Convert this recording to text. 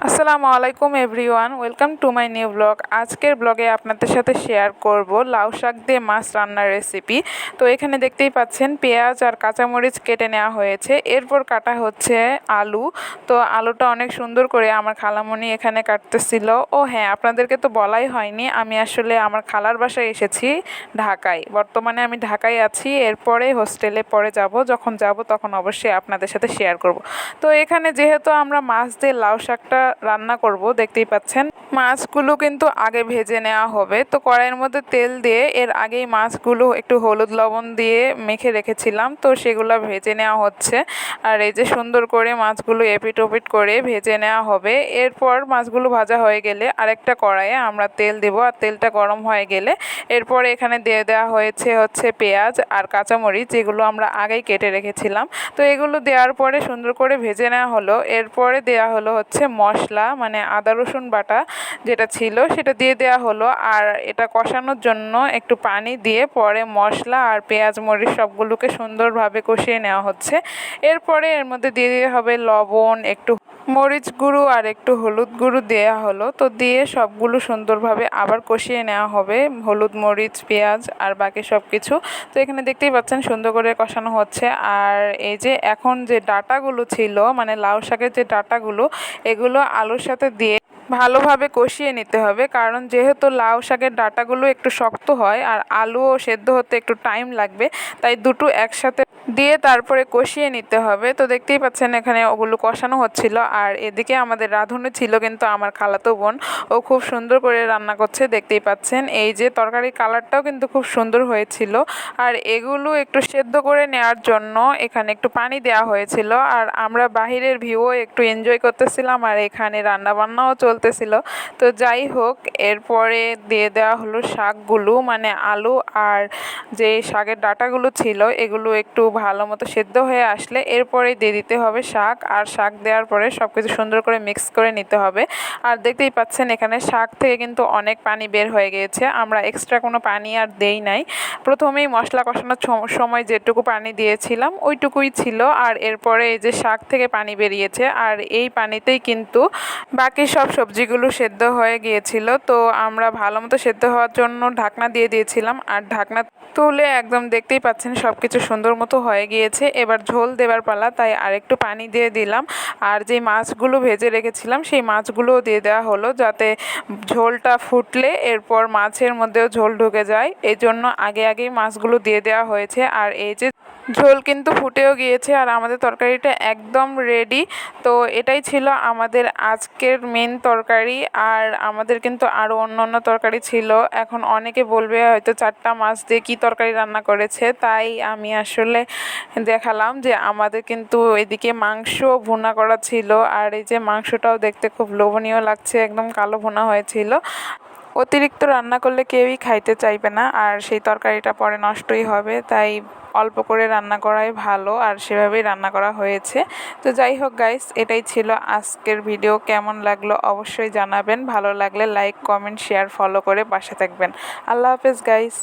আসসালামু আলাইকুম everyone, welcome to my new blog. আজকের ব্লগে আপনাদের সাথে শেয়ার করব লাউ শাক দিয়ে মাছ রান্নার রেসিপি। তো এখানে দেখতেই পাচ্ছেন পেঁয়াজ আর কাঁচামরিচ কেটে নেওয়া হয়েছে, এরপর কাটা হচ্ছে আলু। তো আলুটা অনেক সুন্দর করে আমার খালামণি এখানে কাটতেছিল। ও হ্যাঁ, আপনাদেরকে তো বলাই হয়নি, আমি আসলে আমার খালার বাসায় এসেছি ঢাকায়। বর্তমানে আমি ঢাকায় আছি, এরপরে হোস্টেলে পরে যাব, যখন যাব তখন অবশ্যই আপনাদের সাথে শেয়ার করব। তো এখানে যেহেতু আমরা মাছ দিয়ে লাউ শাকটা রান্না করব, দেখতেই পাচ্ছেন মাছগুলো কিন্তু আগে ভেজে নেওয়া হবে। তো কড়াইয়ের মধ্যে তেল দিয়ে এর আগেই মাছগুলো একটু হলুদ লবণ দিয়ে মেখে রেখেছিলাম, তো সেগুলো ভেজে নেওয়া হচ্ছে। আর এই যে সুন্দর করে মাছগুলো এপিট ওপিট করে ভেজে নেওয়া হবে। এরপর মাছগুলো ভাজা হয়ে গেলে আরেকটা কড়াইয়ে আমরা তেল দেব, আর তেলটা গরম হয়ে গেলে এরপরে এখানে দিয়ে দেওয়া হচ্ছে পেঁয়াজ আর কাঁচামরিচ, যেগুলো আমরা আগেই কেটে রেখেছিলাম। তো এগুলো দেওয়ার পরে সুন্দর করে ভেজে নেওয়া হলো। এরপরে দেওয়া হলো হচ্ছে মশলা, মানে আদা রসুন বাটা যেটা ছিল সেটা দিয়ে দেওয়া হলো। আর এটা কষানোর জন্য একটু পানি দিয়ে পরে মশলা আর পেঁয়াজ মরিচ সবগুলোকে সুন্দরভাবে কষিয়ে নেওয়া হচ্ছে। এরপরে এর মধ্যে দিয়ে দিতে হবে লবণ, একটু মরিচ গুঁড়ো আর একটু হলুদ গুঁড়ো দেওয়া হলো। তো দিয়ে সবগুলো সুন্দরভাবে আবার কষিয়ে নেওয়া হবে, হলুদ মরিচ পেঁয়াজ আর বাকি সব কিছু। তো এখানে দেখতেই পাচ্ছেন সুন্দর করে কষানো হচ্ছে। আর এই যে এখন যে ডাঁটাগুলো ছিল, মানে লাউ শাকের যে ডাঁটাগুলো, এগুলো আলুর সাথে দিয়ে ভালোভাবে কষিয়ে নিতে হবে, কারণ যেহেতু লাউ শাকের ডাঁটাগুলো একটু শক্ত হয় আর আলুও সেদ্ধ হতে একটু টাইম লাগবে, তাই দুটো একসাথে দিয়ে তারপরে কষিয়ে নিতে হবে। তো দেখতেই পাচ্ছেন এখানে ওগুলো কষানো হচ্ছিল। আর এদিকে আমাদের রাঁধুনি ছিল কিন্তু আমার খালাতো বোন, ও খুব সুন্দর করে রান্না করছে, দেখতেই পাচ্ছেন। এই যে তরকারির কালারটাও কিন্তু খুব সুন্দর হয়েছিল। আর এগুলো একটু সেদ্ধ করে নেওয়ার জন্য এখানে একটু পানি দেওয়া হয়েছিল। আর আমরা বাহিরের ভিউও একটু এনজয় করতেছিলাম, আর এখানে রান্নাবান্নাও চলতেছিল। তো যাই হোক, এরপরে দিয়ে দেওয়া হলো শাকগুলো, মানে আলু আর যে শাকের ডাঁটাগুলো ছিল এগুলো একটু ভালো মতো সেদ্ধ হয়ে আসলে এরপরে দিয়ে দিতে হবে শাক। আর শাক দেওয়ার পরে সব কিছু সুন্দর করে মিক্স করে নিতে হবে। আর দেখতেই পাচ্ছেন এখানে শাক থেকে কিন্তু অনেক পানি বের হয়ে গিয়েছে, আমরা এক্সট্রা কোনো পানি আর দেই নাই। প্রথমেই মশলা কষানোর সময় যেটুকু পানি দিয়েছিলাম ওইটুকুই ছিল। আর এরপরে এই যে শাক থেকে পানি বেরিয়েছে, আর এই পানিতেই কিন্তু বাকি সব সবজিগুলো সেদ্ধ হয়ে গিয়েছিল। তো আমরা ভালো মতো সেদ্ধ হওয়ার জন্য ঢাকনা দিয়ে দিয়েছিলাম, আর ঢাকনা তুলে একদম দেখতেই পাচ্ছেন সব কিছু সুন্দর মতো হয়ে গিয়েছে। এবার ঝোল দেবার পালা, তাই আরেকটু পানি দিয়ে দিলাম। আর যে মাছগুলো ভেজে রেখেছিলাম সেই মাছগুলোও দিয়ে দেওয়া হলো, যাতে ঝোলটা ফুটলে এরপর মাছের মধ্যেও ঝোল ঢুকে যায়, এই জন্য আগেই মাছগুলো দিয়ে দেওয়া হয়েছে। আর এই যে ঝোল কিন্তু ফুটেও গিয়েছে, আর আমাদের তরকারিটা একদম রেডি। তো এটাই ছিল আমাদের আজকের মেন তরকারি। আর আমাদের কিন্তু আরও অন্য তরকারি ছিল। এখন অনেকে বলবে হয়তো 4টা মাছ দিয়ে কী তরকারি রান্না করেছে, তাই আমি আসলে দেখালাম যে আমাদের কিন্তু এদিকে মাংস ভুনা করা ছিল। আর এই যে মাংসটাও দেখতে খুব লোভনীয় লাগছে, একদম কালো ভুনা হয়েছিল। অতিরিক্ত রান্না করলে কেউই খাইতে চাইবে না, আর সেই তরকারিটা পরে নষ্টই হবে, তাই অল্প করে রান্না করাই ভালো, আর সেভাবেই রান্না করা হয়েছে। তো যাই হোক গাইস, এটাই ছিল আজকের ভিডিও। কেমন লাগলো অবশ্যই জানাবেন, ভালো লাগলে লাইক কমেন্ট শেয়ার ফলো করে পাশে থাকবেন। আল্লাহ হাফেজ গাইস।